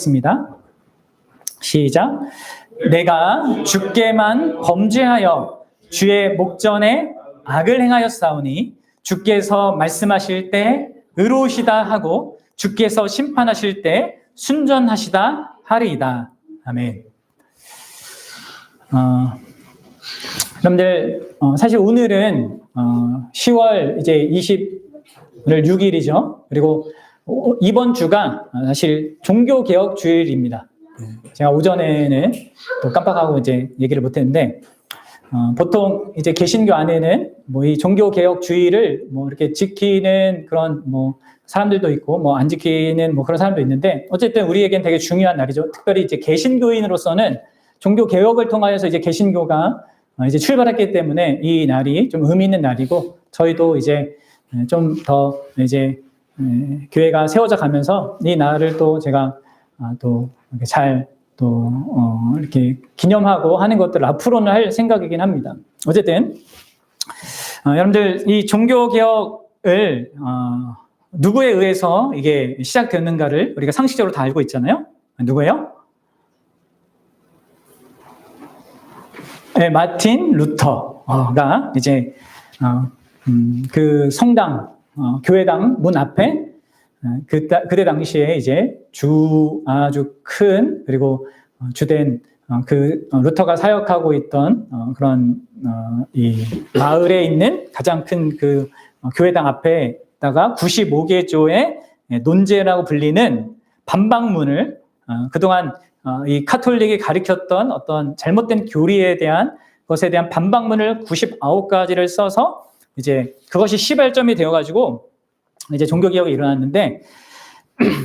있습니다. 시작. 내가 주께만 범죄하여 주의 목전에 악을 행하였사오니 주께서 말씀하실 때 의로우시다 하고 주께서 심판하실 때 순전하시다 하리이다. 아멘. 여러분들, 사실 오늘은 10월 이제 20일 6일이죠. 그리고 이번 주가 사실 종교개혁 주일입니다. 제가 오전에는 또 깜빡하고 이제 얘기를 못했는데, 보통 이제 개신교 안에는 뭐 이 종교개혁 주일을 뭐 이렇게 지키는 그런 뭐 사람들도 있고 뭐 안 지키는 뭐 그런 사람도 있는데, 어쨌든 우리에겐 되게 중요한 날이죠. 특별히 이제 개신교인으로서는 종교개혁을 통하여서 이제 개신교가 이제 출발했기 때문에 이 날이 좀 의미 있는 날이고, 저희도 이제 좀 더 이제 교회가 세워져 가면서 이 날을 또 제가 또 잘 또 이렇게 기념하고 하는 것들 앞으로는 할 생각이긴 합니다. 어쨌든 여러분들, 이 종교개혁을 누구에 의해서 이게 시작되었는가를 우리가 상식적으로 다 알고 있잖아요. 누구예요? 네, 마틴 루터가 이제 그 성당, 교회당 문 앞에 그때 당시에 이제 아주 큰, 그리고 주된 그 루터가 사역하고 있던 그런 이 마을에 있는 가장 큰 그 교회당 앞에다가 95개조의 논제라고 불리는 반박문을, 그동안 이 카톨릭이 가리켰던 어떤 잘못된 교리에 대한 것에 대한 반박문을 99가지를 써서 이제 그것이 시발점이 되어가지고 이제 종교개혁이 일어났는데,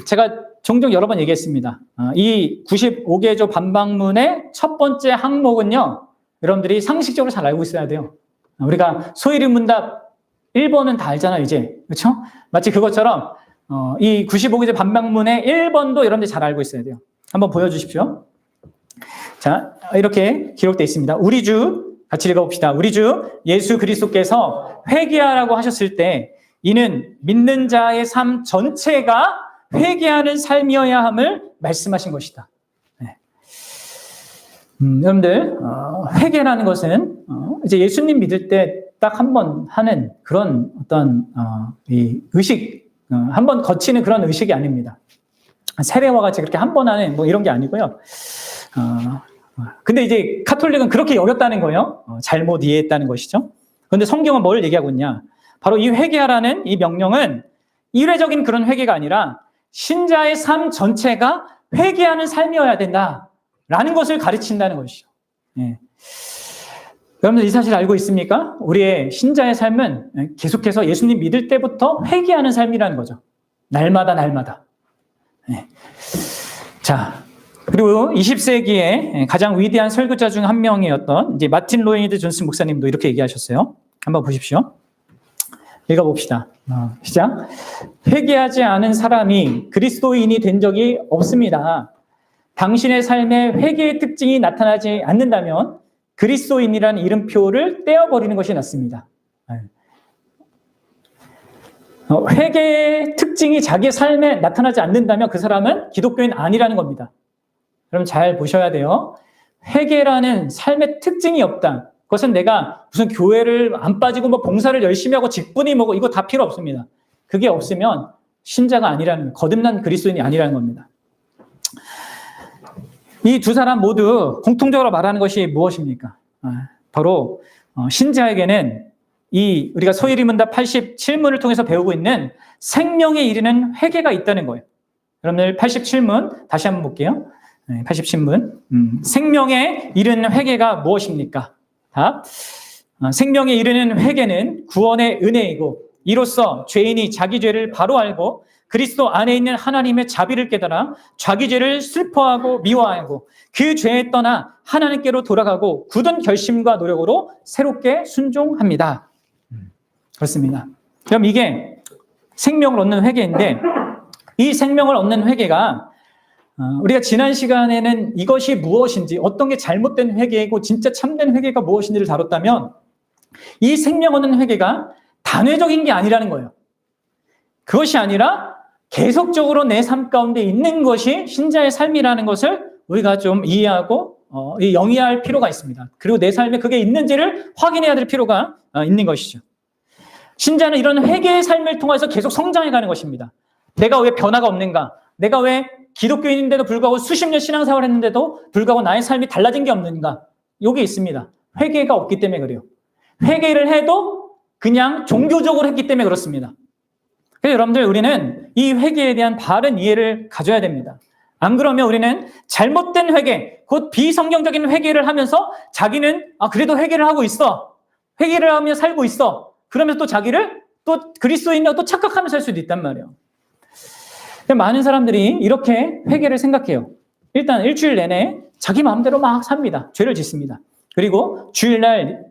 제가 종종 여러 번 얘기했습니다. 이 95개조 반박문의 첫 번째 항목은요, 여러분들이 상식적으로 잘 알고 있어야 돼요. 우리가 소일의문답 1번은 다 알잖아요, 이제. 그렇죠? 마치 그것처럼 이 95개조 반박문의 1번도 여러분들이 잘 알고 있어야 돼요. 한번 보여주십시오. 자, 이렇게 기록되어 있습니다. 우리 주, 같이 읽어봅시다. 우리 주 예수 그리스도께서 회개하라고 하셨을 때 이는 믿는 자의 삶 전체가 회개하는 삶이어야 함을 말씀하신 것이다. 네. 여러분들, 회개라는 것은 이제 예수님 믿을 때 딱 한 번 하는 그런 어떤 이 의식, 한 번 거치는 그런 의식이 아닙니다. 세례와 같이 그렇게 한 번 하는 뭐 이런 게 아니고요. 근데 이제 카톨릭은 그렇게 여겼다는 거예요. 잘못 이해했다는 것이죠. 그런데 성경은 뭘 얘기하고 있냐? 바로 이 회개하라는 이 명령은 일회적인 그런 회개가 아니라 신자의 삶 전체가 회개하는 삶이어야 된다라는 것을 가르친다는 것이죠. 예. 여러분들 이 사실 알고 있습니까? 우리의 신자의 삶은 계속해서 예수님 믿을 때부터 회개하는 삶이라는 거죠. 날마다. 예. 자, 그리고 20세기에 가장 위대한 설교자 중 한 명이었던 이제 마틴 로이드 존스 목사님도 이렇게 얘기하셨어요. 한번 보십시오. 읽어봅시다. 시작. 회개하지 않은 사람이 그리스도인이 된 적이 없습니다. 당신의 삶에 회개의 특징이 나타나지 않는다면 그리스도인이라는 이름표를 떼어버리는 것이 낫습니다. 회개의 특징이 자기의 삶에 나타나지 않는다면 그 사람은 기독교인 아니라는 겁니다. 여러분 잘 보셔야 돼요. 회개라는 삶의 특징이 없다. 그것은 내가 무슨 교회를 안 빠지고 뭐 봉사를 열심히 하고 직분이 뭐고 이거 다 필요 없습니다. 그게 없으면 신자가 아니라는, 거듭난 그리스도인이 아니라는 겁니다. 이 두 사람 모두 공통적으로 말하는 것이 무엇입니까? 바로 신자에게는 이 우리가 소일의문답 87문을 통해서 배우고 있는 생명에 이르는 회개가 있다는 거예요. 여러분들 87문 다시 한번 볼게요. 87문. 생명에 이르는 회개가 무엇입니까? 답. 생명에 이르는 회개는 구원의 은혜이고 이로써 죄인이 자기 죄를 바로 알고 그리스도 안에 있는 하나님의 자비를 깨달아 자기 죄를 슬퍼하고 미워하고 그 죄에 떠나 하나님께로 돌아가고 굳은 결심과 노력으로 새롭게 순종합니다. 그렇습니다. 그럼 이게 생명을 얻는 회개인데, 이 생명을 얻는 회개가 우리가 지난 시간에는 이것이 무엇인지, 어떤 게 잘못된 회개이고 진짜 참된 회개가 무엇인지를 다뤘다면, 이 생명 얻는 회개가 단회적인 게 아니라는 거예요. 그것이 아니라 계속적으로 내 삶 가운데 있는 것이 신자의 삶이라는 것을 우리가 좀 이해하고 영위할 필요가 있습니다. 그리고 내 삶에 그게 있는지를 확인해야 될 필요가 있는 것이죠. 신자는 이런 회개의 삶을 통해서 계속 성장해가는 것입니다. 내가 왜 변화가 없는가? 내가 왜 기독교인인데도 불구하고 수십 년 신앙생활을 했는데도 불구하고 나의 삶이 달라진 게 없는가? 여기 있습니다. 회개가 없기 때문에 그래요. 회개를 해도 그냥 종교적으로 했기 때문에 그렇습니다. 그래서 여러분들, 우리는 이 회개에 대한 바른 이해를 가져야 됩니다. 안 그러면 우리는 잘못된 회개, 곧 비성경적인 회개를 하면서 자기는 그래도 회개를 하고 있어. 회개를 하며 살고 있어. 그러면서 또 자기를 또 그리스도인이라고 또 착각하면서 살 수도 있단 말이에요. 많은 사람들이 이렇게 회개를 생각해요. 일단 일주일 내내 자기 마음대로 막 삽니다. 죄를 짓습니다. 그리고 주일날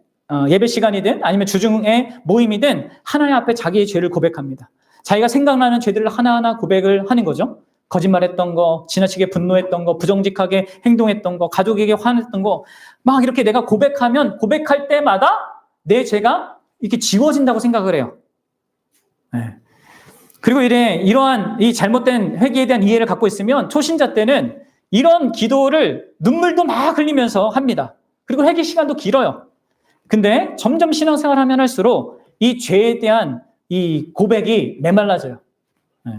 예배 시간이든 아니면 주중에 모임이든 하나님 앞에 자기의 죄를 고백합니다. 자기가 생각나는 죄들을 하나하나 고백을 하는 거죠. 거짓말했던 거, 지나치게 분노했던 거, 부정직하게 행동했던 거, 가족에게 화냈던 거, 막 이렇게 내가 고백할 때마다 내 죄가 이렇게 지워진다고 생각을 해요. 네. 그리고 이러한 이 잘못된 회개에 대한 이해를 갖고 있으면 초신자 때는 이런 기도를 눈물도 막 흘리면서 합니다. 그리고 회개 시간도 길어요. 근데 점점 신앙생활 하면 할수록 이 죄에 대한 이 고백이 메말라져요. 네.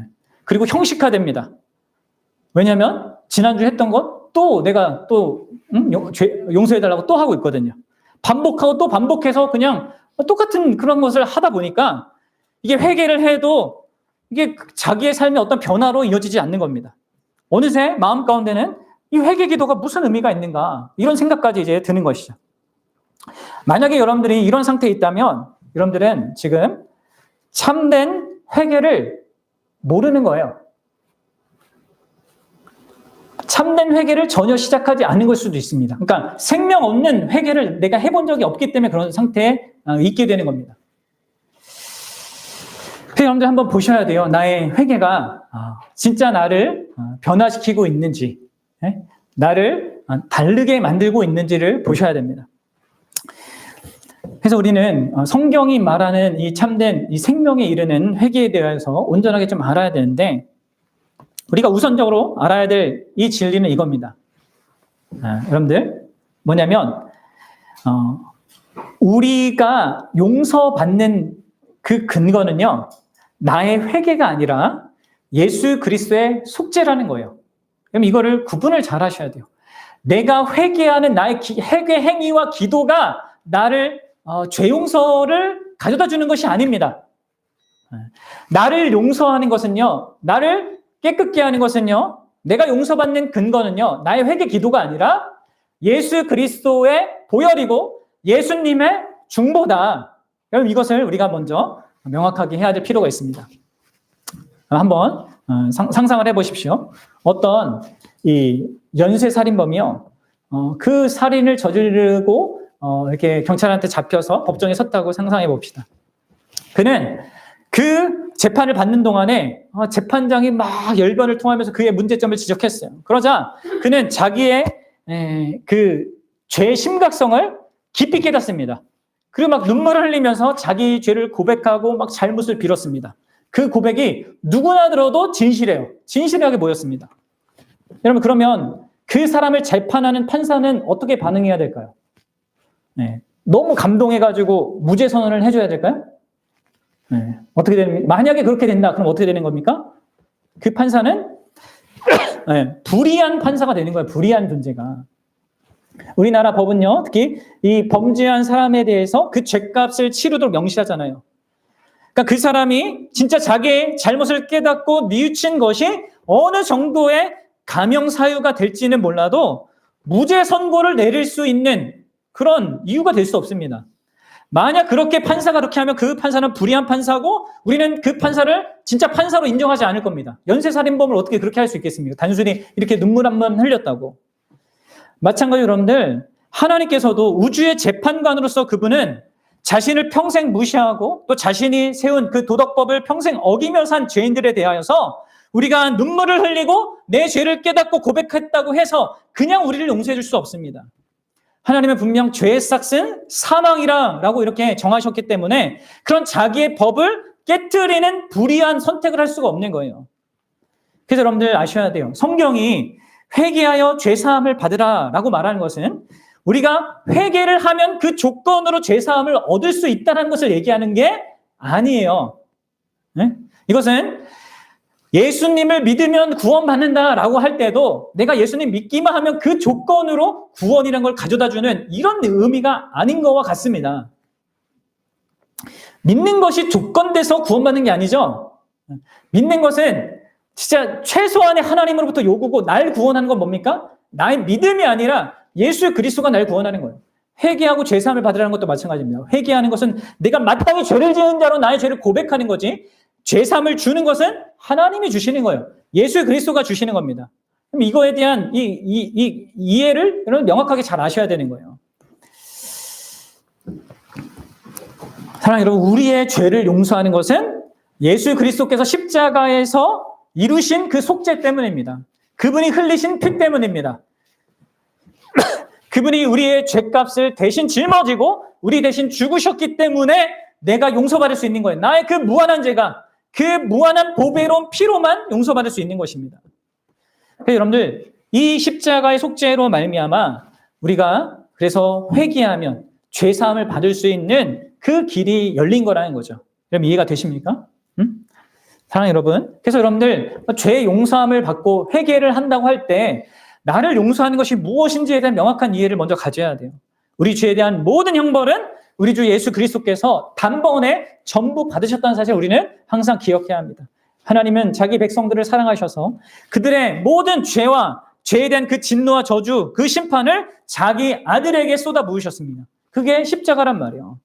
그리고 형식화됩니다. 왜냐하면 지난주에 했던 것 또 내가 또 용서해달라고 또 하고 있거든요. 반복하고 또 반복해서 그냥 똑같은 그런 것을 하다 보니까 이게 회개를 해도 이게 자기의 삶의 어떤 변화로 이어지지 않는 겁니다. 어느새 마음 가운데는 이 회개 기도가 무슨 의미가 있는가, 이런 생각까지 이제 드는 것이죠. 만약에 여러분들이 이런 상태에 있다면 여러분들은 지금 참된 회개를 모르는 거예요. 참된 회개를 전혀 시작하지 않은 걸 수도 있습니다. 그러니까 생명 없는 회개를 내가 해본 적이 없기 때문에 그런 상태에 있게 되는 겁니다. 여러분들 한번 보셔야 돼요. 나의 회개가 진짜 나를 변화시키고 있는지, 나를 다르게 만들고 있는지를 보셔야 됩니다. 그래서 우리는 성경이 말하는 이 참된 이 생명에 이르는 회개에 대해서 온전하게 좀 알아야 되는데, 우리가 우선적으로 알아야 될 이 진리는 이겁니다. 여러분들, 뭐냐면 우리가 용서받는 그 근거는요, 나의 회개가 아니라 예수 그리스도의 속죄라는 거예요. 그럼 이거를 구분을 잘 하셔야 돼요. 내가 회개하는 나의 회개 행위와 기도가 나를 죄 용서를 가져다 주는 것이 아닙니다. 나를 용서하는 것은요, 나를 깨끗게 하는 것은요, 내가 용서받는 근거는요, 나의 회개 기도가 아니라 예수 그리스도의 보혈이고 예수님의 중보다. 그럼 이것을 우리가 먼저 명확하게 해야 될 필요가 있습니다. 한번 상상을 해보십시오. 어떤 이 연쇄살인범이요, 그 살인을 저지르고 이렇게 경찰한테 잡혀서 법정에 섰다고 상상해 봅시다. 그는 그 재판을 받는 동안에 재판장이 막 열변을 통하면서 그의 문제점을 지적했어요. 그러자 그는 자기의 그 죄의 심각성을 깊이 깨닫습니다. 그리고 막 눈물을 흘리면서 자기 죄를 고백하고 막 잘못을 빌었습니다. 그 고백이 누구나 들어도 진실해요. 진실하게 보였습니다. 여러분, 그러면 그 사람을 재판하는 판사는 어떻게 반응해야 될까요? 너무 감동해가지고 무죄 선언을 해줘야 될까요? 어떻게 됩니까? 만약에 그렇게 된다, 그럼 어떻게 되는 겁니까? 그 판사는 불의한 판사가 되는 거예요. 불의한 존재가. 우리나라 법은요, 특히 이 범죄한 사람에 대해서 그 죄값을 치르도록 명시하잖아요. 그러니까 그 사람이 진짜 자기의 잘못을 깨닫고 뉘우친 것이 어느 정도의 감형 사유가 될지는 몰라도 무죄 선고를 내릴 수 있는 그런 이유가 될 수 없습니다. 만약 그렇게 판사가 그렇게 하면 그 판사는 불의한 판사고 우리는 그 판사를 진짜 판사로 인정하지 않을 겁니다. 연쇄살인범을 어떻게 그렇게 할 수 있겠습니까? 단순히 이렇게 눈물 한 번 흘렸다고. 마찬가지로 여러분들, 하나님께서도 우주의 재판관으로서 그분은 자신을 평생 무시하고 또 자신이 세운 그 도덕법을 평생 어기며 산 죄인들에 대하여서 우리가 눈물을 흘리고 내 죄를 깨닫고 고백했다고 해서 그냥 우리를 용서해 줄 수 없습니다. 하나님은 분명 죄의 삭은 사망이라고 이렇게 정하셨기 때문에 그런 자기의 법을 깨트리는 불의한 선택을 할 수가 없는 거예요. 그래서 여러분들 아셔야 돼요. 성경이 회개하여 죄사함을 받으라 라고 말하는 것은 우리가 회개를 하면 그 조건으로 죄사함을 얻을 수 있다는 것을 얘기하는 게 아니에요. 네? 이것은 예수님을 믿으면 구원받는다라고 할 때도 내가 예수님 믿기만 하면 그 조건으로 구원이라는 걸 가져다주는 이런 의미가 아닌 것과 같습니다. 믿는 것이 조건돼서 구원받는 게 아니죠. 믿는 것은 진짜 최소한의 하나님으로부터 요구고 날 구원하는 건 뭡니까? 나의 믿음이 아니라 예수 그리스도가 날 구원하는 거예요. 회개하고 죄사함을 받으라는 것도 마찬가지입니다. 회개하는 것은 내가 마땅히 죄를 지은 자로 나의 죄를 고백하는 거지, 죄사함을 주는 것은 하나님이 주시는 거예요. 예수 그리스도가 주시는 겁니다. 그럼 이거에 대한 이 이해를 여러분 명확하게 잘 아셔야 되는 거예요. 사랑하는 여러분, 우리의 죄를 용서하는 것은 예수 그리스도께서 십자가에서 이루신 그 속죄 때문입니다. 그분이 흘리신 피 때문입니다. 그분이 우리의 죄값을 대신 짊어지고 우리 대신 죽으셨기 때문에 내가 용서받을 수 있는 거예요. 나의 그 무한한 죄가 그 무한한 보배로운 피로만 용서받을 수 있는 것입니다. 그래서 여러분들, 이 십자가의 속죄로 말미암아 우리가 그래서 회개하면 죄사함을 받을 수 있는 그 길이 열린 거라는 거죠. 그럼 이해가 되십니까? 사랑하는 여러분, 그래서 여러분들 죄 용서함을 받고 회개를 한다고 할 때 나를 용서하는 것이 무엇인지에 대한 명확한 이해를 먼저 가져야 돼요. 우리 죄에 대한 모든 형벌은 우리 주 예수 그리스도께서 단번에 전부 받으셨다는 사실을 우리는 항상 기억해야 합니다. 하나님은 자기 백성들을 사랑하셔서 그들의 모든 죄와 죄에 대한 그 진노와 저주, 그 심판을 자기 아들에게 쏟아 부으셨습니다. 그게 십자가란 말이에요.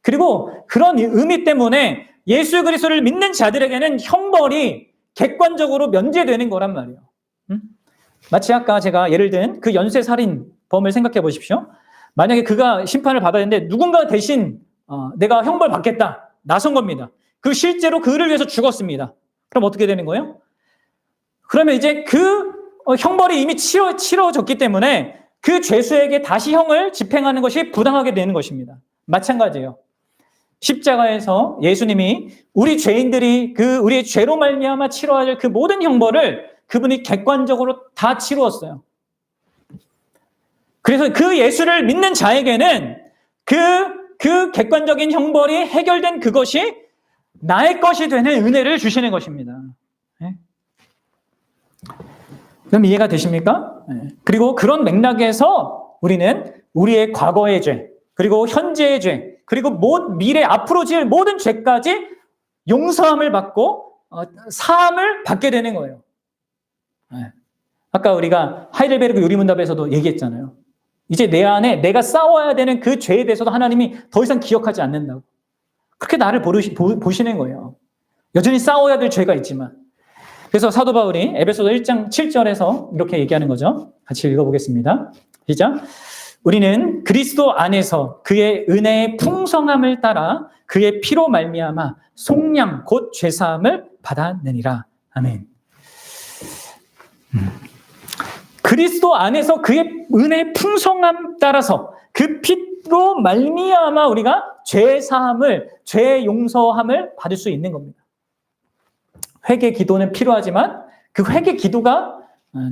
그리고 그런 의미 때문에 예수 그리스도를 믿는 자들에게는 형벌이 객관적으로 면제되는 거란 말이에요. 마치 아까 제가 예를 든 그 연쇄살인범을 생각해 보십시오. 만약에 그가 심판을 받아야 되는데 누군가 대신 내가 형벌 받겠다 나선 겁니다. 그 실제로 그를 위해서 죽었습니다. 그럼 어떻게 되는 거예요? 그러면 이제 그 형벌이 이미 치러졌기 때문에 그 죄수에게 다시 형을 집행하는 것이 부당하게 되는 것입니다. 마찬가지예요. 십자가에서 예수님이 우리 죄인들이 그 우리의 죄로 말미암아 치러야 할 그 모든 형벌을 그분이 객관적으로 다 치루었어요. 그래서 그 예수를 믿는 자에게는 그 객관적인 형벌이 해결된 그것이 나의 것이 되는 은혜를 주시는 것입니다. 네? 그럼 이해가 되십니까? 네. 그리고 그런 맥락에서 우리는 우리의 과거의 죄, 그리고 현재의 죄, 그리고 미래 앞으로 지을 모든 죄까지 용서함을 받고 사함을 받게 되는 거예요. 네. 아까 우리가 하이델베르그 요리문답에서도 얘기했잖아요. 이제 내 안에 내가 싸워야 되는 그 죄에 대해서도 하나님이 더 이상 기억하지 않는다고. 그렇게 나를 보시는 거예요. 여전히 싸워야 될 죄가 있지만. 그래서 사도 바울이 에베소서 1장 7절에서 이렇게 얘기하는 거죠. 같이 읽어보겠습니다. 시작. 우리는 그리스도 안에서 그의 은혜의 풍성함을 따라 그의 피로 말미암아 속량 곧 죄사함을 받았느니라. 아멘. 그리스도 안에서 그의 은혜의 풍성함 따라서 그 피로 말미암아 우리가 죄 사함을, 죄 용서함을 받을 수 있는 겁니다. 회개 기도는 필요하지만 그 회개 기도가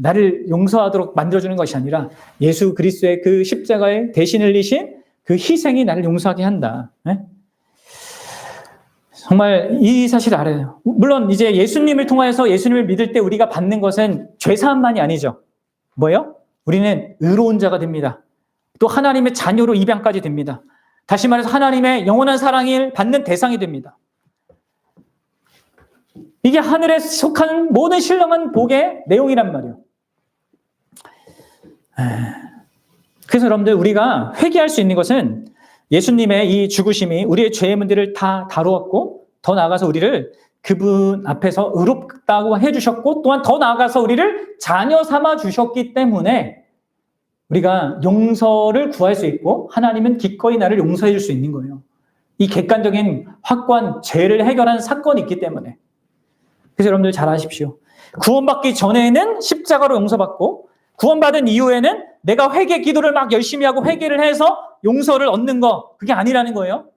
나를 용서하도록 만들어주는 것이 아니라 예수 그리스도의 그 십자가에 대신 흘리신 그 희생이 나를 용서하게 한다. 네? 정말 이 사실을 알아요. 물론 이제 예수님을 통하여서 예수님을 믿을 때 우리가 받는 것은 죄사함만이 아니죠. 뭐예요? 우리는 의로운 자가 됩니다. 또 하나님의 자녀로 입양까지 됩니다. 다시 말해서 하나님의 영원한 사랑을 받는 대상이 됩니다. 이게 하늘에 속한 모든 신령한 복의 내용이란 말이에요. 그래서 여러분들 우리가 회개할 수 있는 것은 예수님의 이 죽으심이 우리의 죄의 문제를 다 다루었고 더 나아가서 우리를 그분 앞에서 의롭다고 해주셨고 또한 더 나아가서 우리를 자녀 삼아 주셨기 때문에 우리가 용서를 구할 수 있고 하나님은 기꺼이 나를 용서해 줄 수 있는 거예요. 이 객관적인 확고한 죄를 해결한 사건이 있기 때문에. 그래서 여러분들 잘 아십시오. 구원받기 전에는 십자가로 용서받고 구원받은 이후에는 내가 회개 기도를 막 열심히 하고 회개를 해서 용서를 얻는 거 그게 아니라는 거예요.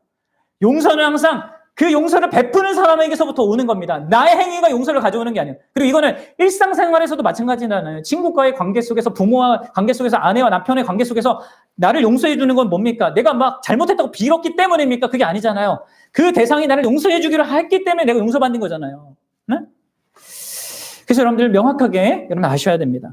용서는 항상 그 용서를 베푸는 사람에게서부터 오는 겁니다. 나의 행위가 용서를 가져오는 게 아니에요. 그리고 이거는 일상생활에서도 마찬가지잖아요. 친구과의 관계 속에서, 부모와 관계 속에서, 아내와 남편의 관계 속에서 나를 용서해 주는 건 뭡니까? 내가 막 잘못했다고 빌었기 때문입니까? 그게 아니잖아요. 그 대상이 나를 용서해 주기로 했기 때문에 내가 용서받는 거잖아요. 네? 그래서 여러분들 명확하게 여러분 아셔야 됩니다.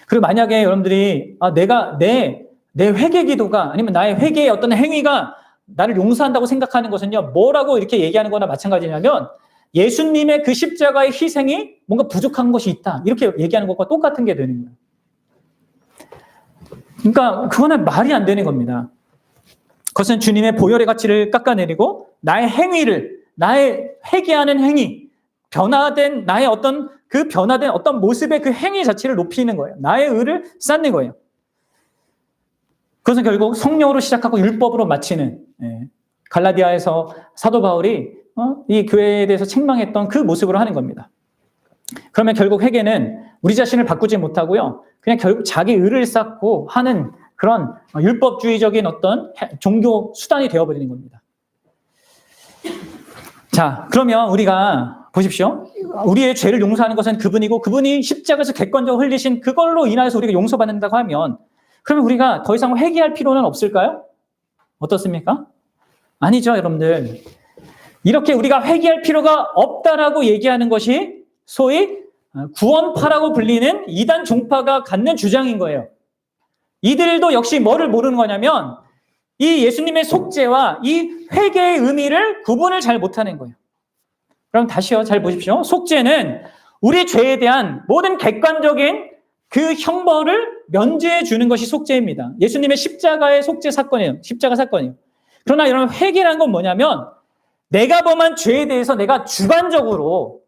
그리고 만약에 여러분들이 내가 내 회개 기도가 아니면 나의 회개의 어떤 행위가 나를 용서한다고 생각하는 것은요, 뭐라고 이렇게 얘기하는 거나 마찬가지냐면 예수님의 그 십자가의 희생이 뭔가 부족한 것이 있다, 이렇게 얘기하는 것과 똑같은 게 되는 거예요. 그러니까 그거는 말이 안 되는 겁니다. 그것은 주님의 보혈의 가치를 깎아내리고 나의 행위를, 나의 회개하는 행위, 변화된 나의 어떤 그 변화된 어떤 모습의 그 행위 자체를 높이는 거예요. 나의 의를 쌓는 거예요. 그것은 결국 성령으로 시작하고 율법으로 마치는, 갈라디아에서 사도 바울이 이 교회에 대해서 책망했던 그 모습으로 하는 겁니다. 그러면 결국 회개는 우리 자신을 바꾸지 못하고요, 그냥 결국 자기 의를 쌓고 하는 그런 율법주의적인 어떤 종교 수단이 되어버리는 겁니다. 자, 그러면 우리가 보십시오. 우리의 죄를 용서하는 것은 그분이고, 그분이 십자가에서 객관적으로 흘리신 그걸로 인하여서 우리가 용서받는다고 하면, 그러면 우리가 더 이상 회개할 필요는 없을까요? 어떻습니까? 아니죠, 여러분들. 이렇게 우리가 회개할 필요가 없다라고 얘기하는 것이 소위 구원파라고 불리는 이단 종파가 갖는 주장인 거예요. 이들도 역시 뭐를 모르는 거냐면 이 예수님의 속죄와 이 회개의 의미를 구분을 잘 못하는 거예요. 그럼 다시요, 잘 보십시오. 속죄는 우리 죄에 대한 모든 객관적인 그 형벌을 면제해 주는 것이 속죄입니다. 예수님의 십자가의 속죄 사건이에요. 십자가 사건이에요. 그러나 여러분, 회개라는 건 뭐냐면 내가 범한 죄에 대해서 내가 주관적으로,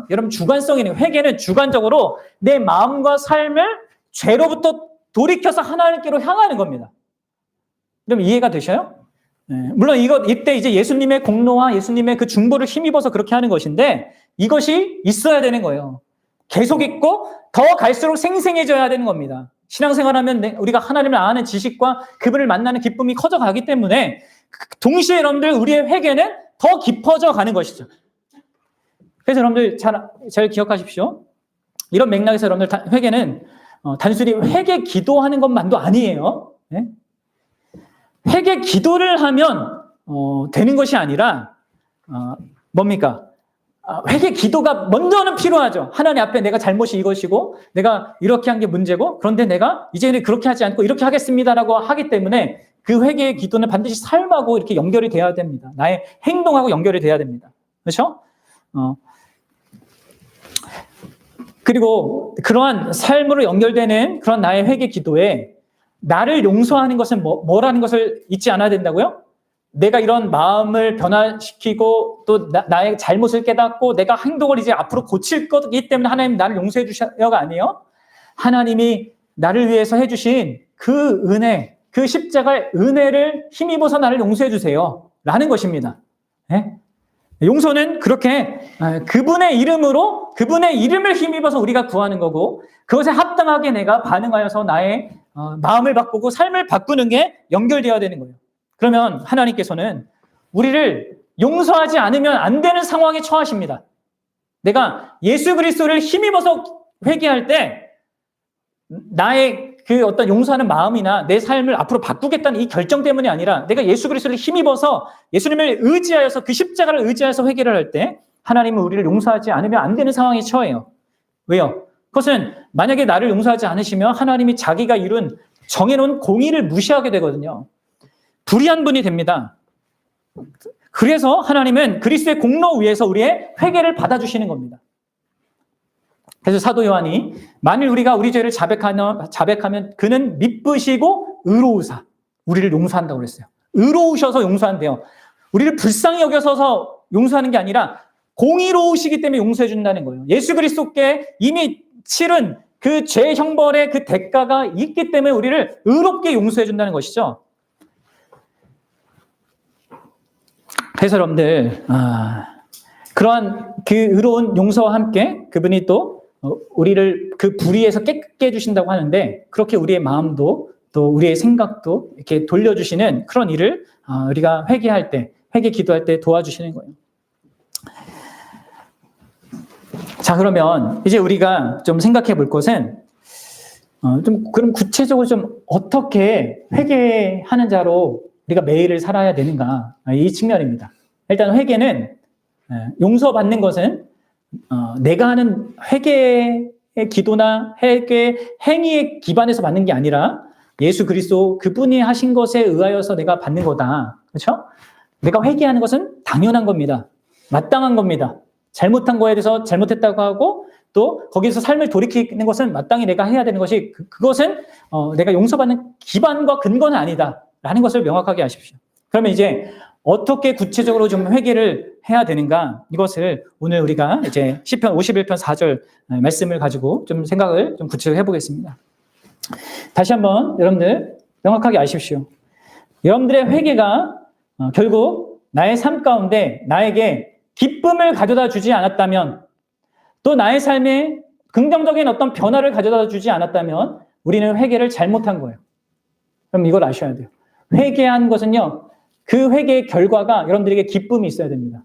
여러분 주관성이네요. 회개는 주관적으로 내 마음과 삶을 죄로부터 돌이켜서 하나님께로 향하는 겁니다. 그럼 이해가 되셔요? 물론 이때 이제 예수님의 공로와 예수님의 그 중보를 힘입어서 그렇게 하는 것인데 이것이 있어야 되는 거예요. 계속 있고 더 갈수록 생생해져야 되는 겁니다. 신앙생활하면 우리가 하나님을 아는 지식과 그분을 만나는 기쁨이 커져가기 때문에 동시에 여러분들 우리의 회개는 더 깊어져 가는 것이죠. 그래서 여러분들 잘 기억하십시오. 이런 맥락에서 여러분들 회개는 단순히 회개 기도하는 것만도 아니에요. 네? 회개 기도를 하면 되는 것이 아니라 뭡니까? 회개 기도가 먼저는 필요하죠. 하나님 앞에 내가 잘못이 이것이고 내가 이렇게 한 게 문제고, 그런데 내가 이제는 그렇게 하지 않고 이렇게 하겠습니다라고 하기 때문에 그 회개의 기도는 반드시 삶하고 이렇게 연결이 돼야 됩니다. 나의 행동하고 연결이 돼야 됩니다. 그렇죠? 그리고 그러한 삶으로 연결되는 그런 나의 회개 기도에 나를 용서하는 것은 뭐라는 것을 잊지 않아야 된다고요? 내가 이런 마음을 변화시키고 또 나의 잘못을 깨닫고 내가 행동을 이제 앞으로 고칠 거기 때문에 하나님 나를 용서해 주셔요가 아니에요. 하나님이 나를 위해서 해주신 그 은혜, 그 십자가의 은혜를 힘입어서 나를 용서해 주세요 라는 것입니다. 네? 용서는 그렇게 그분의 이름으로, 그분의 이름을 힘입어서 우리가 구하는 거고, 그것에 합당하게 내가 반응하여서 나의 마음을 바꾸고 삶을 바꾸는 게 연결되어야 되는 거예요. 그러면 하나님께서는 우리를 용서하지 않으면 안 되는 상황에 처하십니다. 내가 예수 그리스도를 힘입어서 회개할 때 나의 그 어떤 용서하는 마음이나 내 삶을 앞으로 바꾸겠다는 이 결정 때문이 아니라 내가 예수 그리스도를 힘입어서 예수님을 의지하여서 그 십자가를 의지하여서 회개를 할 때 하나님은 우리를 용서하지 않으면 안 되는 상황에 처해요. 왜요? 그것은 만약에 나를 용서하지 않으시면 하나님이 자기가 이룬 정해놓은 공의를 무시하게 되거든요. 불의한 분이 됩니다. 그래서 하나님은 그리스도의 공로 위에서 우리의 회개를 받아주시는 겁니다. 그래서 사도 요한이 만일 우리가 우리 죄를 자백하면 그는 미쁘시고 의로우사 우리를 용서한다고 그랬어요. 의로우셔서 용서한대요. 우리를 불쌍히 여겨서 용서하는 게 아니라 공의로우시기 때문에 용서해 준다는 거예요. 예수 그리스도께 이미 치른 그 죄 형벌의 그 대가가 있기 때문에 우리를 의롭게 용서해 준다는 것이죠. 그래서 여러분들 그러한 그 의로운 용서와 함께 그분이 또 우리를 그 불의에서 깨끗게 해주신다고 하는데, 그렇게 우리의 마음도 또 우리의 생각도 이렇게 돌려주시는 그런 일을 우리가 회개할 때, 회개 기도할 때 도와주시는 거예요. 자, 그러면 이제 우리가 좀 생각해 볼 것은 좀 그럼 구체적으로 좀 어떻게 회개하는 자로 우리가 매일을 살아야 되는가, 이 측면입니다. 일단 회개는 용서받는 것은 내가 하는 회개의 기도나 회개 행위에 기반해서 받는 게 아니라 예수 그리스도 그분이 하신 것에 의하여서 내가 받는 거다. 그렇죠? 내가 회개하는 것은 당연한 겁니다. 마땅한 겁니다. 잘못한 거에 대해서 잘못했다고 하고 또 거기서 삶을 돌이키는 것은 마땅히 내가 해야 되는 것이 그것은 내가 용서받는 기반과 근거는 아니다라는 것을 명확하게 아십시오. 그러면 이제 어떻게 구체적으로 좀 회개를 해야 되는가, 이것을 오늘 우리가 이제 시편 51편 4절 말씀을 가지고 좀 생각을 좀 구체적으로 해보겠습니다. 다시 한번 여러분들 명확하게 아십시오. 여러분들의 회개가 결국 나의 삶 가운데 나에게 기쁨을 가져다 주지 않았다면, 또 나의 삶에 긍정적인 어떤 변화를 가져다 주지 않았다면 우리는 회개를 잘못한 거예요. 그럼 이걸 아셔야 돼요. 회개한 것은요, 그 회개의 결과가 여러분들에게 기쁨이 있어야 됩니다.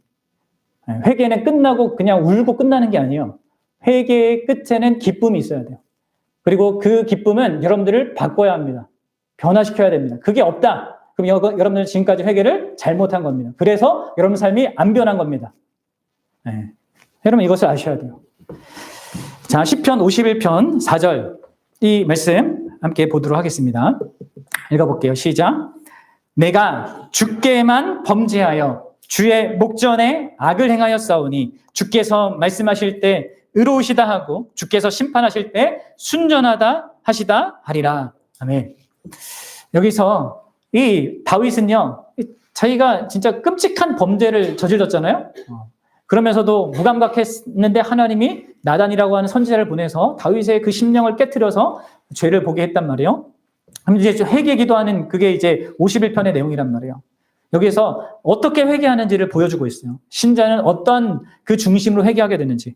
회개는 끝나고 그냥 울고 끝나는 게 아니에요. 회개의 끝에는 기쁨이 있어야 돼요. 그리고 그 기쁨은 여러분들을 바꿔야 합니다. 변화시켜야 됩니다. 그게 없다. 그럼 여러분들은 지금까지 회개를 잘못한 겁니다. 그래서 여러분 삶이 안 변한 겁니다. 네. 여러분 이것을 아셔야 돼요. 자, 시편 51편 4절 이 말씀 함께 보도록 하겠습니다. 읽어볼게요. 시작. 내가 주께만 범죄하여 주의 목전에 악을 행하였사오니 주께서 말씀하실 때 의로우시다 하고 주께서 심판하실 때 순전하다 하시다 하리라. 아멘. 여기서 이 다윗은요, 자기가 진짜 끔찍한 범죄를 저질렀잖아요. 그러면서도 무감각했는데 하나님이 나단이라고 하는 선지자를 보내서 다윗의 그 심령을 깨트려서 죄를 보게 했단 말이에요. 그럼 이제 회개 기도하는 그게 이제 51편의 내용이란 말이에요. 여기에서 어떻게 회개하는지를 보여주고 있어요. 신자는 어떤 그 중심으로 회개하게 되는지.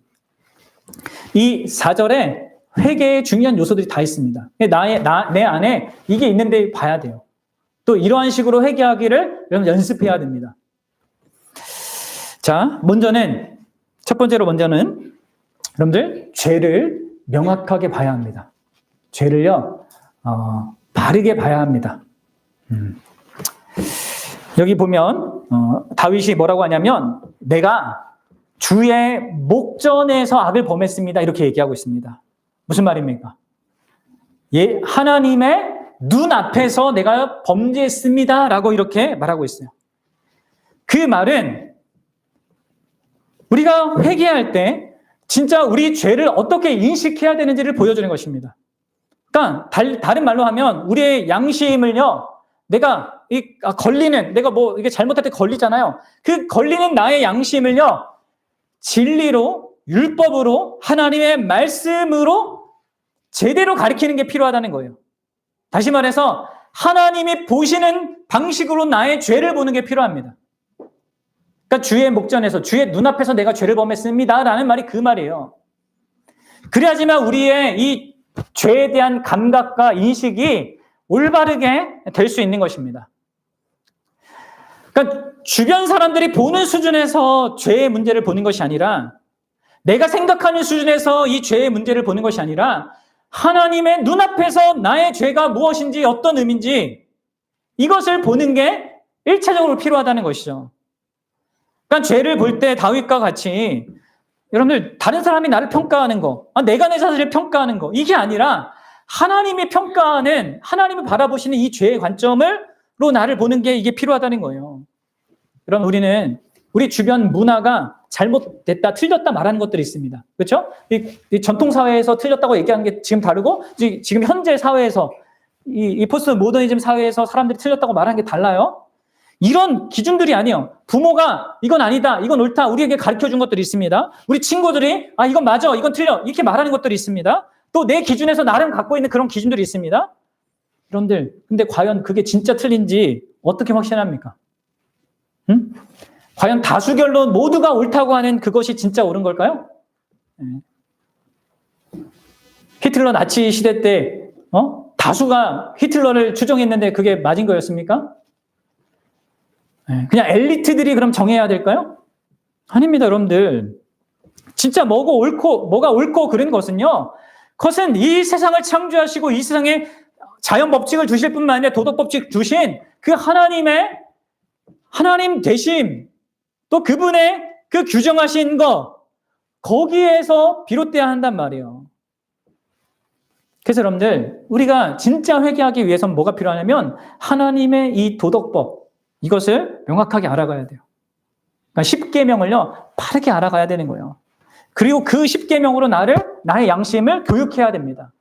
이 4절에 회개의 중요한 요소들이 다 있습니다. 내 안에 이게 있는데 봐야 돼요. 또 이러한 식으로 회개하기를 여러분 연습해야 됩니다. 자, 첫 번째로 먼저는 여러분들 죄를 명확하게 봐야 합니다. 죄를요, 바르게 봐야 합니다. 여기 보면 다윗이 뭐라고 하냐면 내가 주의 목전에서 악을 범했습니다. 이렇게 얘기하고 있습니다. 무슨 말입니까? 하나님의 눈앞에서 내가 범죄했습니다. 라고 이렇게 말하고 있어요. 그 말은 우리가 회개할 때 진짜 우리 죄를 어떻게 인식해야 되는지를 보여주는 것입니다. 그러니까 다른 말로 하면 우리의 양심을요, 내가 이게 잘못할 때 걸리잖아요. 그 걸리는 나의 양심을요, 진리로, 율법으로, 하나님의 말씀으로 제대로 가리키는 게 필요하다는 거예요. 다시 말해서 하나님이 보시는 방식으로 나의 죄를 보는 게 필요합니다. 그러니까 주의 목전에서, 주의 눈앞에서 내가 죄를 범했습니다 라는 말이 그 말이에요. 그래야지만 우리의 이 죄에 대한 감각과 인식이 올바르게 될 수 있는 것입니다. 그러니까 주변 사람들이 보는 수준에서 죄의 문제를 보는 것이 아니라, 내가 생각하는 수준에서 이 죄의 문제를 보는 것이 아니라 하나님의 눈앞에서 나의 죄가 무엇인지 어떤 의미인지 이것을 보는 게 1차적으로 필요하다는 것이죠. 그러니까 죄를 볼 때 다윗과 같이 여러분들 다른 사람이 나를 평가하는 거, 내가 내 자신을 평가하는 거, 이게 아니라 하나님이 평가하는, 하나님이 바라보시는 이 죄의 관점으로 나를 보는 게 이게 필요하다는 거예요. 그럼 우리는 우리 주변 문화가 잘못됐다, 틀렸다 말하는 것들이 있습니다. 그렇죠? 이 전통 사회에서 틀렸다고 얘기하는 게 지금 다르고, 지금 현재 사회에서 이 포스트 모더니즘 사회에서 사람들이 틀렸다고 말하는 게 달라요. 이런 기준들이 아니에요. 부모가 이건 아니다, 이건 옳다, 우리에게 가르쳐준 것들이 있습니다. 우리 친구들이 이건 맞아, 이건 틀려, 이렇게 말하는 것들이 있습니다. 또 내 기준에서 나름 갖고 있는 그런 기준들이 있습니다. 여러분들, 근데 과연 그게 진짜 틀린지 어떻게 확신합니까? 응? 과연 다수결로 모두가 옳다고 하는 그것이 진짜 옳은 걸까요? 히틀러 나치 시대 때 다수가 히틀러를 추종했는데 그게 맞은 거였습니까? 그냥 엘리트들이 그럼 정해야 될까요? 아닙니다, 여러분들. 진짜 뭐가 옳고 그른 것은요, 그것은 이 세상을 창조하시고 이 세상에 자연 법칙을 두실 뿐만 아니라 도덕 법칙 두신 그 하나님 되심, 또 그분의 그 규정하신 거, 거기에서 비롯돼야 한단 말이에요. 그래서 여러분들, 우리가 진짜 회개하기 위해서는 뭐가 필요하냐면 하나님의 이 도덕법, 이것을 명확하게 알아가야 돼요. 그러니까 10계명을요, 바르게 알아가야 되는 거예요. 그리고 그 10계명으로 나의 양심을 교육해야 됩니다.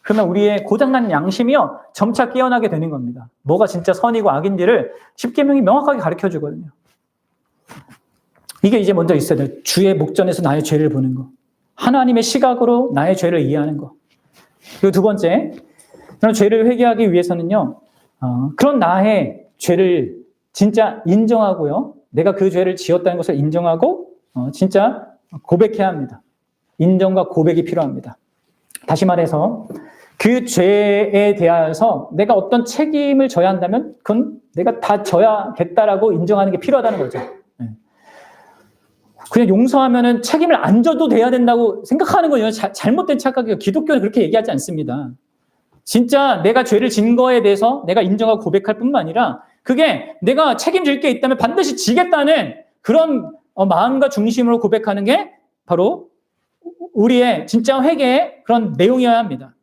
그러면 우리의 고장난 양심이요, 점차 깨어나게 되는 겁니다. 뭐가 진짜 선이고 악인지를 10계명이 명확하게 가르쳐 주거든요. 이게 이제 먼저 있어야 돼요. 주의 목전에서 나의 죄를 보는 거. 하나님의 시각으로 나의 죄를 이해하는 거. 그리고 두 번째, 그런 죄를 회개하기 위해서는요, 그런 나의 죄를 진짜 인정하고요, 내가 그 죄를 지었다는 것을 인정하고 진짜 고백해야 합니다. 인정과 고백이 필요합니다. 다시 말해서 그 죄에 대하여서 내가 어떤 책임을 져야 한다면 그건 내가 다 져야겠다라고 인정하는 게 필요하다는 거죠. 그냥 용서하면은 책임을 안 져도 돼야 된다고 생각하는 거예요. 잘못된 착각이에요. 기독교는 그렇게 얘기하지 않습니다. 진짜 내가 죄를 진 거에 대해서 내가 인정하고 고백할 뿐만 아니라 그게 내가 책임질 게 있다면 반드시 지겠다는 그런 마음과 중심으로 고백하는 게 바로 우리의 진짜 회개의 그런 내용이어야 합니다.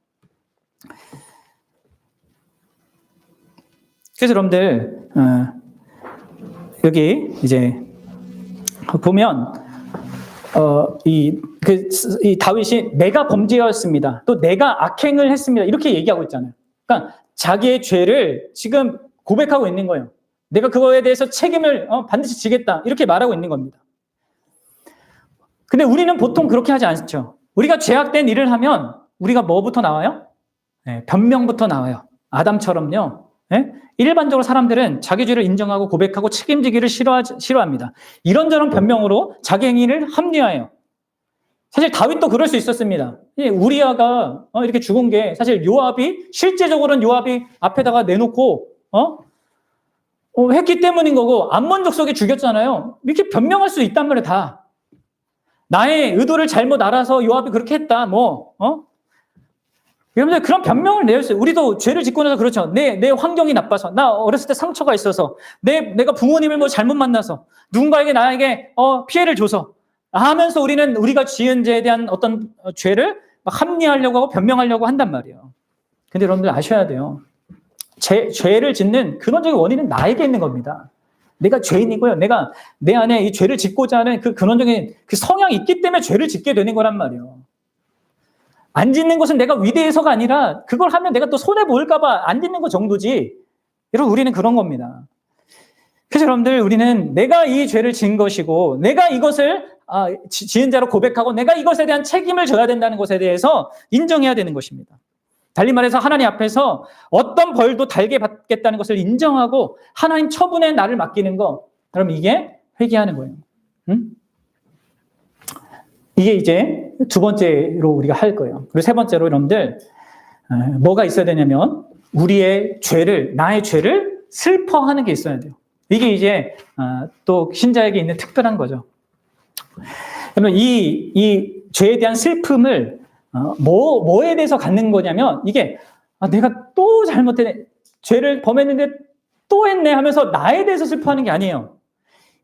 그래서 여러분들 여기 이제 보면 이 다윗이 내가 범죄였습니다. 또 내가 악행을 했습니다. 이렇게 얘기하고 있잖아요. 그러니까 자기의 죄를 지금 고백하고 있는 거예요. 내가 그거에 대해서 책임을 반드시 지겠다. 이렇게 말하고 있는 겁니다. 근데 우리는 보통 그렇게 하지 않죠. 우리가 죄악된 일을 하면 우리가 뭐부터 나와요? 변명부터 나와요. 아담처럼요. 일반적으로 사람들은 자기 죄를 인정하고 고백하고 책임지기를 싫어합니다. 이런저런 변명으로 자기 행위를 합리화해요. 사실 다윗도 그럴 수 있었습니다. 우리아가 이렇게 죽은 게 사실 실제적으로는 요압이 앞에다가 내놓고 했기 때문인 거고 암몬 족속이 죽였잖아요. 이렇게 변명할 수 있단 말이에요. 다. 나의 의도를 잘못 알아서 요압이 그렇게 했다. 여러분들 그런 변명을 내었어요. 우리도 죄를 짓고 나서 그렇죠. 내 환경이 나빠서, 나 어렸을 때 상처가 있어서, 내가 부모님을 잘못 만나서, 누군가에게 나에게 피해를 줘서 하면서 우리가 지은 죄에 대한 어떤 죄를 막 합리화하려고 하고 변명하려고 한단 말이에요. 근데 여러분들 아셔야 돼요. 죄를 짓는 근원적인 원인은 나에게 있는 겁니다. 내가 죄인이고요. 내가 내 안에 이 죄를 짓고자 하는 그 근원적인 그 성향이 있기 때문에 죄를 짓게 되는 거란 말이에요. 안 짓는 것은 내가 위대해서가 아니라 그걸 하면 내가 또 손해보일까봐 안 짓는 것 정도지. 여러분, 우리는 그런 겁니다. 그래서 여러분들, 우리는 내가 이 죄를 지은 것이고 내가 이것을 지은 자로 고백하고 내가 이것에 대한 책임을 져야 된다는 것에 대해서 인정해야 되는 것입니다. 달리 말해서 하나님 앞에서 어떤 벌도 달게 받겠다는 것을 인정하고 하나님 처분에 나를 맡기는 거, 그럼 이게 회개하는 거예요. 이게 이제 두 번째로 우리가 할 거예요. 그리고 세 번째로 여러분들 뭐가 있어야 되냐면 나의 죄를 슬퍼하는 게 있어야 돼요. 이게 이제 또 신자에게 있는 특별한 거죠. 그러면 이 죄에 대한 슬픔을 뭐에 대해서 갖는 거냐면 이게 내가 또 잘못했네, 죄를 범했는데 또 했네 하면서 나에 대해서 슬퍼하는 게 아니에요.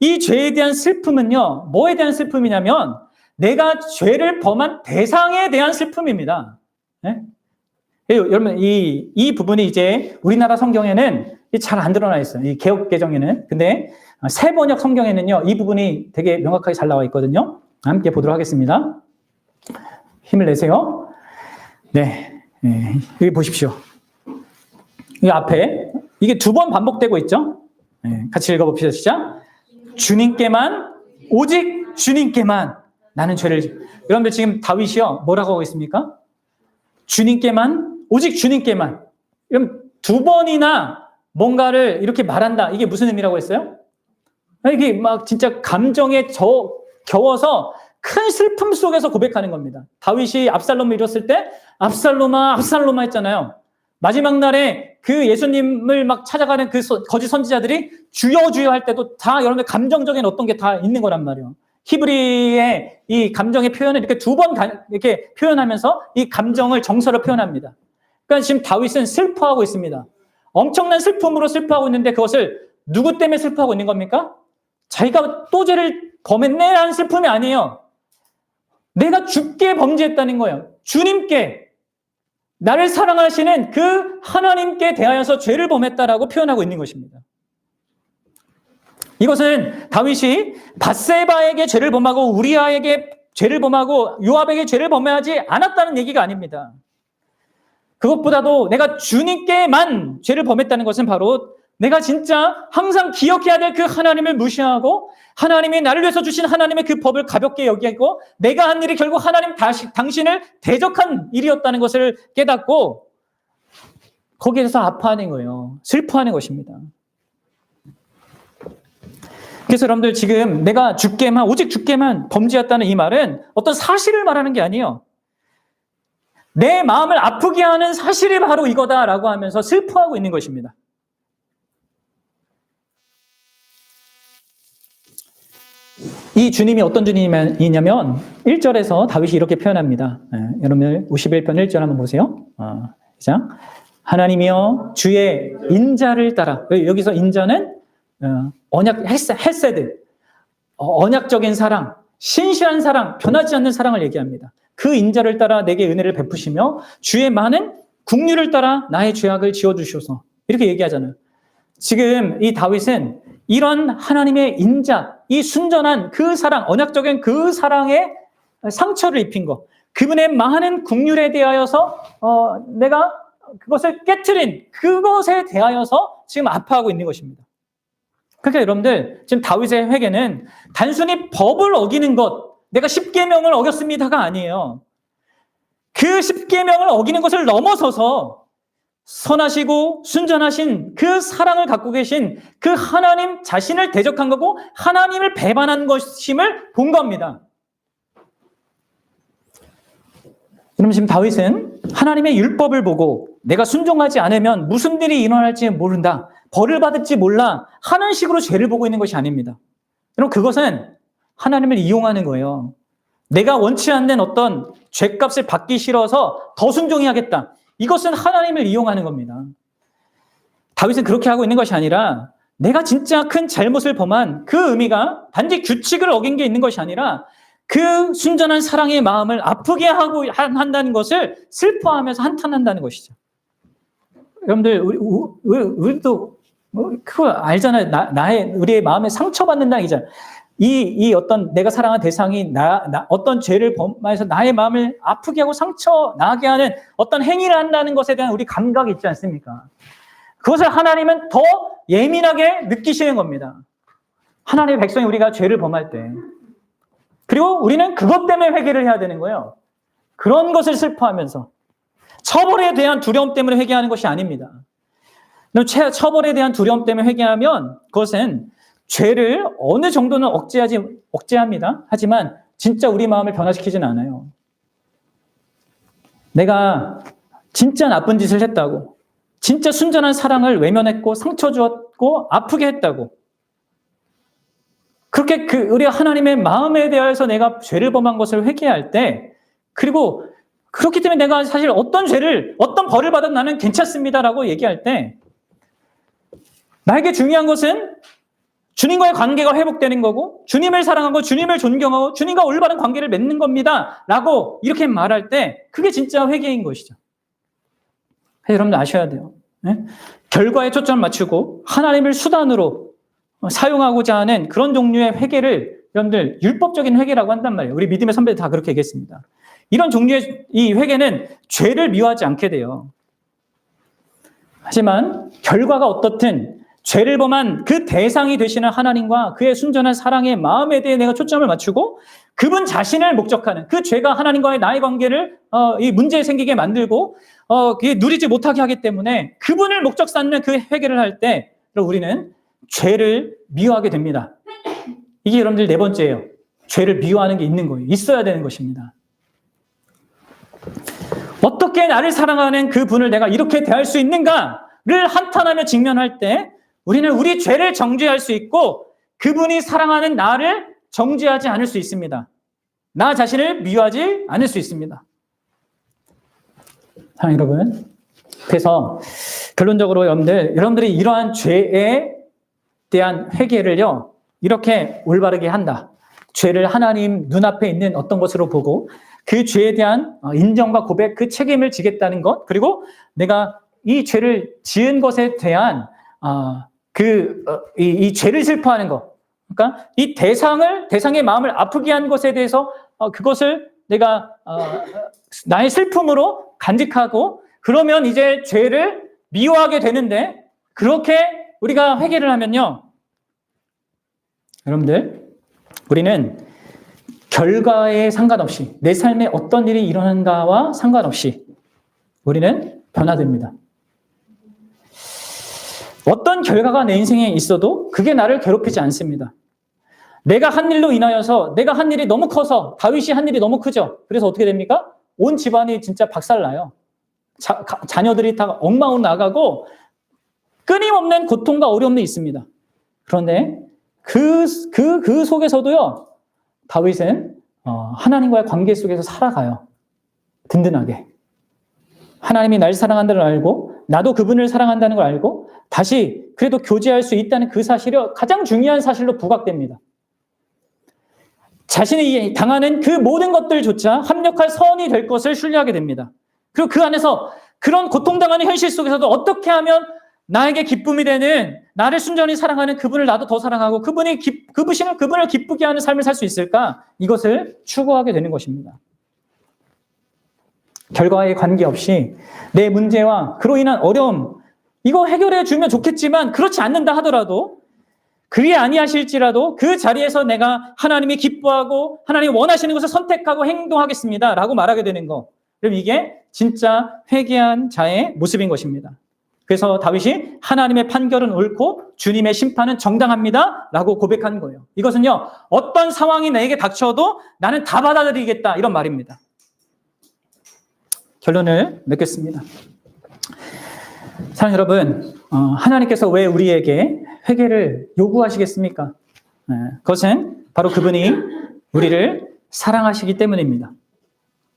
이 죄에 대한 슬픔은요, 뭐에 대한 슬픔이냐면 내가 죄를 범한 대상에 대한 슬픔입니다. 네? 여러분, 이 부분이 이제 우리나라 성경에는 잘 안 드러나 있어요. 이 개역개정에는. 근데 새 번역 성경에는요, 이 부분이 되게 명확하게 잘 나와 있거든요. 함께 보도록 하겠습니다. 힘을 내세요. 네. 여기 보십시오. 이 앞에, 이게 두 번 반복되고 있죠? 네. 같이 읽어봅시다. 시작. 주님께만, 오직 주님께만 나는 죄를. 여러분들 지금 다윗이요, 뭐라고 하고 있습니까? 주님께만, 오직 주님께만. 그럼 두 번이나 뭔가를 이렇게 말한다. 이게 무슨 의미라고 했어요? 이게 막 진짜 감정에 겨워서 큰 슬픔 속에서 고백하는 겁니다. 다윗이 압살롬을 잃었을 때 압살롬아, 압살롬아 했잖아요. 마지막 날에 그 예수님을 막 찾아가는 그 거짓 선지자들이 주여 주여 할 때도 다 여러분들 감정적인 어떤 게 다 있는 거란 말이에요. 히브리의 이 감정의 표현을 이렇게 두 번 이렇게 표현하면서 이 감정을 정서로 표현합니다. 그러니까 지금 다윗은 슬퍼하고 있습니다. 엄청난 슬픔으로 슬퍼하고 있는데 그것을 누구 때문에 슬퍼하고 있는 겁니까? 자기가 또 죄를 범했네라는 슬픔이 아니에요. 내가 주께 범죄했다는 거예요. 주님께, 나를 사랑하시는 그 하나님께 대하여서 죄를 범했다라고 표현하고 있는 것입니다. 이것은 다윗이 밧세바에게 죄를 범하고 우리아에게 죄를 범하고 요압에게 죄를 범하지 않았다는 얘기가 아닙니다. 그것보다도 내가 주님께만 죄를 범했다는 것은 바로 내가 진짜 항상 기억해야 될 그 하나님을 무시하고 하나님이 나를 위해서 주신 하나님의 그 법을 가볍게 여기고 내가 한 일이 결국 하나님 당신을 대적한 일이었다는 것을 깨닫고 거기에서 아파하는 거예요. 슬퍼하는 것입니다. 그래서 여러분들 지금 내가 주께만 오직 주께만 범죄했다는 이 말은 어떤 사실을 말하는 게 아니에요. 내 마음을 아프게 하는 사실이 바로 이거다라고 하면서 슬퍼하고 있는 것입니다. 이 주님이 어떤 주님이냐면 1절에서 다윗이 이렇게 표현합니다. 여러분 51편 1절 한번 보세요. 시작. 하나님이여 주의 인자를 따라. 여기서 인자는 언약 헤세드, 언약적인 사랑, 신실한 사랑, 변하지 않는 사랑을 얘기합니다. 그 인자를 따라 내게 은혜를 베푸시며 주의 많은 긍휼을 따라 나의 죄악을 지워주시옵소서. 이렇게 얘기하잖아요. 지금 이 다윗은 이런 하나님의 인자, 이 순전한 그 사랑, 언약적인 그 사랑에 상처를 입힌 것, 그분의 많은 긍휼에 대하여서 내가 그것을 깨트린 그것에 대하여서 지금 아파하고 있는 것입니다. 그러니까 여러분들 지금 다윗의 회개는 단순히 법을 어기는 것, 내가 십계명을 어겼습니다가 아니에요. 그 십계명을 어기는 것을 넘어서서 선하시고 순전하신 그 사랑을 갖고 계신 그 하나님 자신을 대적한 거고 하나님을 배반한 것임을 본 겁니다. 그럼 지금 다윗은 하나님의 율법을 보고 내가 순종하지 않으면 무슨 일이 일어날지 모른다, 벌을 받을지 몰라 하는 식으로 죄를 보고 있는 것이 아닙니다. 그럼 그것은 하나님을 이용하는 거예요. 내가 원치 않는 어떤 죄값을 받기 싫어서 더 순종해야겠다. 이것은 하나님을 이용하는 겁니다. 다윗은 그렇게 하고 있는 것이 아니라 내가 진짜 큰 잘못을 범한 그 의미가 단지 규칙을 어긴 게 있는 것이 아니라 그 순전한 사랑의 마음을 아프게 하고 한다는 것을 슬퍼하면서 한탄한다는 것이죠. 여러분들 우리도 그거 알잖아요. 우리의 마음에 상처받는다는 얘기잖아요. 이 어떤 내가 사랑한 대상이 어떤 죄를 범해서 나의 마음을 아프게 하고 상처 나게 하는 어떤 행위를 한다는 것에 대한 우리 감각이 있지 않습니까? 그것을 하나님은 더 예민하게 느끼시는 겁니다. 하나님의 백성이 우리가 죄를 범할 때. 그리고 우리는 그것 때문에 회개를 해야 되는 거예요. 그런 것을 슬퍼하면서. 처벌에 대한 두려움 때문에 회개하는 것이 아닙니다. 처벌에 대한 두려움 때문에 회개하면 그것은 죄를 어느 정도는 억제합니다. 하지만 진짜 우리 마음을 변화시키진 않아요. 내가 진짜 나쁜 짓을 했다고, 진짜 순전한 사랑을 외면했고 상처 주었고 아프게 했다고, 그렇게 우리 하나님의 마음에 대해서 내가 죄를 범한 것을 회개할 때, 그리고 그렇기 때문에 내가 사실 어떤 벌을 받아도 나는 괜찮습니다라고 얘기할 때, 나에게 중요한 것은 주님과의 관계가 회복되는 거고 주님을 사랑하고 주님을 존경하고 주님과 올바른 관계를 맺는 겁니다 라고 이렇게 말할 때 그게 진짜 회개인 것이죠. 여러분들 아셔야 돼요. 네? 결과에 초점을 맞추고 하나님을 수단으로 사용하고자 하는 그런 종류의 회개를 여러분들 율법적인 회개라고 한단 말이에요. 우리 믿음의 선배들 다 그렇게 얘기했습니다. 이런 종류의 이 회개는 죄를 미워하지 않게 돼요. 하지만 결과가 어떻든 죄를 범한 그 대상이 되시는 하나님과 그의 순전한 사랑의 마음에 대해 내가 초점을 맞추고 그분 자신을 목적하는 그 죄가 하나님과의 나의 관계를 이 문제 생기게 만들고 그게 누리지 못하게 하기 때문에 그분을 목적 삼는 그 회개를 할 때 우리는 죄를 미워하게 됩니다. 이게 여러분들 네 번째예요. 죄를 미워하는 게 있는 거예요. 있어야 되는 것입니다. 어떻게 나를 사랑하는 그 분을 내가 이렇게 대할 수 있는가? 한탄하며 직면할 때 우리는 우리 죄를 정죄할 수 있고 그분이 사랑하는 나를 정죄하지 않을 수 있습니다. 나 자신을 미워하지 않을 수 있습니다. 사랑하는 여러분, 그래서 결론적으로 여러분들이 이러한 죄에 대한 회개를요, 이렇게 올바르게 한다. 죄를 하나님 눈앞에 있는 어떤 것으로 보고 그 죄에 대한 인정과 고백, 그 책임을 지겠다는 것, 그리고 내가 이 죄를 지은 것에 대한 이 죄를 슬퍼하는 것, 그러니까 이 대상의 마음을 아프게 한 것에 대해서 그것을 내가 나의 슬픔으로 간직하고 그러면 이제 죄를 미워하게 되는데 그렇게 우리가 회개를 하면요, 여러분들, 우리는 결과에 상관없이 내 삶에 어떤 일이 일어난가와 상관없이 우리는 변화됩니다. 어떤 결과가 내 인생에 있어도 그게 나를 괴롭히지 않습니다. 내가 한 일로 인하여서 내가 한 일이 너무 커서 다윗이 한 일이 너무 크죠. 그래서 어떻게 됩니까? 온 집안이 진짜 박살나요. 자녀들이 다 엉망으로 나가고 끊임없는 고통과 어려움이 있습니다. 그런데 그 속에서도요, 다윗은 하나님과의 관계 속에서 살아가요. 든든하게. 하나님이 날 사랑한다는 걸 알고 나도 그분을 사랑한다는 걸 알고 다시 그래도 교제할 수 있다는 그 사실이 가장 중요한 사실로 부각됩니다. 자신이 당하는 그 모든 것들조차 합력할 선이 될 것을 신뢰하게 됩니다. 그리고 그 안에서 그런 고통당하는 현실 속에서도 어떻게 하면 나에게 기쁨이 되는, 나를 순전히 사랑하는 그분을 나도 더 사랑하고 그분을 기쁘게 하는 삶을 살 수 있을까? 이것을 추구하게 되는 것입니다. 결과에 관계없이 내 문제와 그로 인한 어려움, 이거 해결해 주면 좋겠지만 그렇지 않는다 하더라도 그리 아니하실지라도 그 자리에서 내가 하나님이 기뻐하고 하나님이 원하시는 것을 선택하고 행동하겠습니다 라고 말하게 되는 거. 그럼 이게 진짜 회개한 자의 모습인 것입니다. 그래서 다윗이 하나님의 판결은 옳고 주님의 심판은 정당합니다 라고 고백한 거예요. 이것은요, 어떤 상황이 내게 닥쳐도 나는 다 받아들이겠다 이런 말입니다. 결론을 맺겠습니다. 사랑하는 여러분, 하나님께서 왜 우리에게 회개를 요구하시겠습니까? 그것은 바로 그분이 우리를 사랑하시기 때문입니다.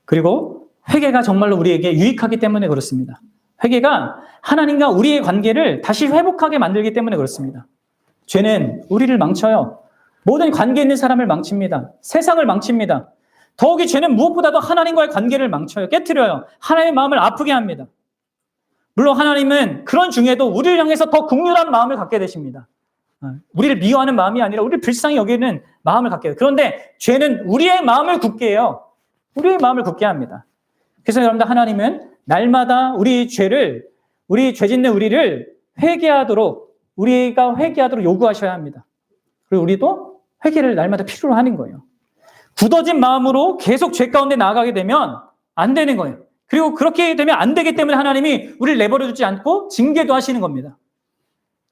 그리고 회개가 정말로 우리에게 유익하기 때문에 그렇습니다. 회개가 하나님과 우리의 관계를 다시 회복하게 만들기 때문에 그렇습니다. 죄는 우리를 망쳐요. 모든 관계 있는 사람을 망칩니다. 세상을 망칩니다. 더욱이 죄는 무엇보다도 하나님과의 관계를 망쳐요. 깨트려요. 하나님의 마음을 아프게 합니다. 물론 하나님은 그런 중에도 우리를 향해서 더 긍휼한 마음을 갖게 되십니다. 우리를 미워하는 마음이 아니라 우리를 불쌍히 여기는 마음을 갖게 해요. 그런데 죄는 우리의 마음을 굳게 해요. 우리의 마음을 굳게 합니다. 그래서 여러분들, 하나님은 날마다 우리 죄 짓는 우리를 우리가 회개하도록 요구하셔야 합니다. 그리고 우리도 회개를 날마다 필요로 하는 거예요. 굳어진 마음으로 계속 죄 가운데 나아가게 되면 안 되는 거예요. 그리고 그렇게 되면 안 되기 때문에 하나님이 우리를 내버려 두지 않고 징계도 하시는 겁니다.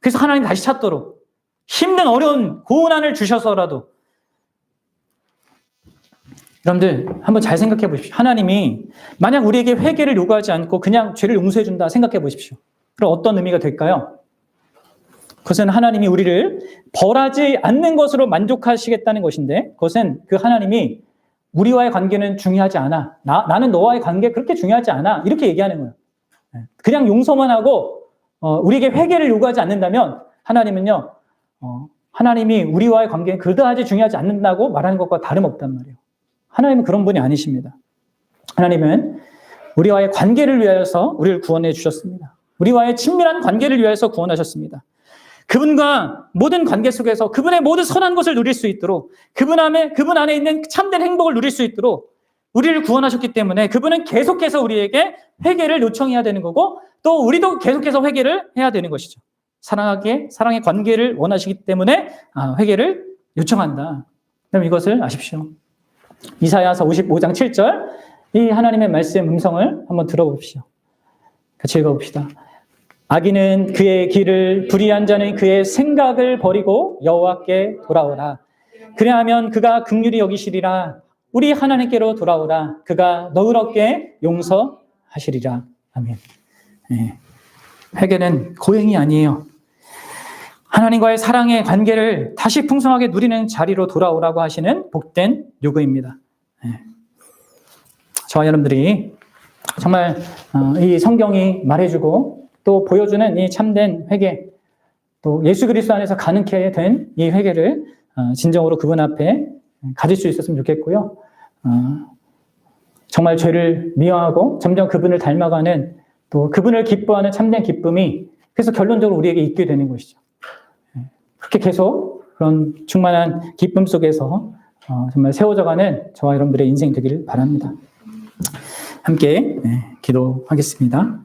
그래서 하나님 다시 찾도록 힘든 어려운 고난을 주셔서라도, 여러분들 한번 잘 생각해 보십시오. 하나님이 만약 우리에게 회개를 요구하지 않고 그냥 죄를 용서해 준다 생각해 보십시오. 그럼 어떤 의미가 될까요? 그것은 하나님이 우리를 벌하지 않는 것으로 만족하시겠다는 것인데, 그것은 그 하나님이 우리와의 관계는 중요하지 않아. 나는 너와의 관계 그렇게 중요하지 않아. 이렇게 얘기하는 거예요. 그냥 용서만 하고 우리에게 회개를 요구하지 않는다면 하나님은요, 하나님이 우리와의 관계는 그다지 중요하지 않는다고 말하는 것과 다름없단 말이에요. 하나님은 그런 분이 아니십니다. 하나님은 우리와의 관계를 위하여서 우리를 구원해 주셨습니다. 우리와의 친밀한 관계를 위하여서 구원하셨습니다. 그분과 모든 관계 속에서 그분의 모든 선한 것을 누릴 수 있도록, 그분 안에 있는 참된 행복을 누릴 수 있도록 우리를 구원하셨기 때문에 그분은 계속해서 우리에게 회개를 요청해야 되는 거고, 또 우리도 계속해서 회개를 해야 되는 것이죠. 사랑의 관계를 원하시기 때문에 회개를 요청한다. 그럼 이것을 아십시오. 이사야서 55장 7절, 이 하나님의 말씀 음성을 한번 들어봅시다. 같이 읽어봅시다. 악인은 그의 길을, 불의한 자는 그의 생각을 버리고 여호와께 돌아오라. 그래야하면 그가 긍휼히 여기시리라. 우리 하나님께로 돌아오라. 그가 너그럽게 용서하시리라. 아멘. 네. 회개는 고행이 아니에요. 하나님과의 사랑의 관계를 다시 풍성하게 누리는 자리로 돌아오라고 하시는 복된 요구입니다. 저와 여러분들이 정말 이 성경이 말해주고 또 보여주는 이 참된 회개, 또 예수 그리스도 안에서 가능케 된 이 회개를 진정으로 그분 앞에 가질 수 있었으면 좋겠고요. 정말 죄를 미워하고 점점 그분을 닮아가는 또 그분을 기뻐하는 참된 기쁨이 그래서 결론적으로 우리에게 있게 되는 것이죠. 그렇게 계속 그런 충만한 기쁨 속에서 정말 세워져가는 저와 여러분들의 인생 되기를 바랍니다. 함께 기도하겠습니다.